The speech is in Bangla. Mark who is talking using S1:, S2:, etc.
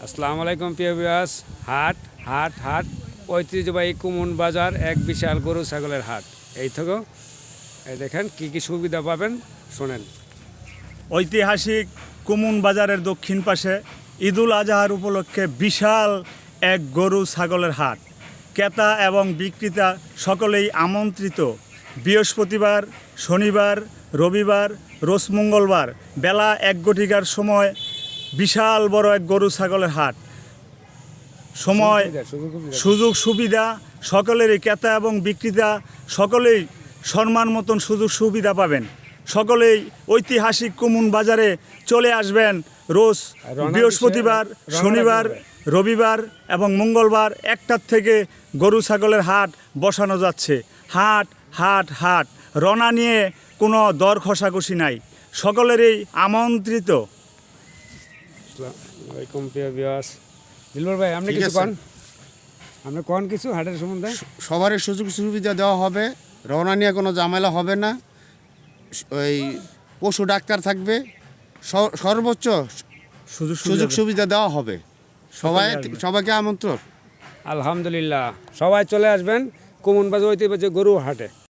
S1: আসসালামু আলাইকুম প্রিয় ভিউয়ার্স। হাট হাট হাট ঐতিহ্যবাহী কুমন বাজার এক বিশাল গরু ছাগলের হাট। এই থেকেও এই দেখেন কি কি সুবিধা পাবেন শোনেন।
S2: ঐতিহাসিক কুমুন বাজারের দক্ষিণ পাশে ঈদুল আজহার উপলক্ষে বিশাল এক গরু ছাগলের হাট। ক্রেতা এবং বিক্রেতা সকলেই আমন্ত্রিত। বৃহস্পতিবার, শনিবার, রবিবার, রোজ মঙ্গলবার বেলা 1 ঘটিকার সময় বিশাল বড় এক গরু ছাগলের হাট। সময়, সুযোগ সুবিধা সকলেরই, ক্রেতা এবং বিক্রেতা সকলেই সম্মান মতন সুযোগ সুবিধা পাবেন। সকলেই ঐতিহাসিক কুমুন বাজারে চলে আসবেন। রোজ বৃহস্পতিবার, শনিবার, রবিবার এবং মঙ্গলবার 1টা থেকে গরু ছাগলের হাট বসানো যাচ্ছে। হাট হাট হাট রনা নিয়ে কোনো দর খসাখসি নাই, সকলেরই আমন্ত্রিত।
S1: আসসালামু আলাইকুম প্রিয় ভিউয়ার্স। দিলবর ভাই আপনি কিছু কোন, আপনি কোন কিছু হাটের সম্বন্ধে?
S3: সবারই সুযোগ সুবিধা দেওয়া হবে, রওনা নিয়ে কোনো ঝামেলা হবে না। ওই পশু ডাক্তার থাকবে, সর্বোচ্চ সুযোগ সুবিধা দেওয়া হবে। সবাইকে আমন্ত্রণ।
S1: আলহামদুলিল্লাহ, সবাই চলে আসবেন কুমন বাজার ঐতিহ্যবাহী গরু হাটে।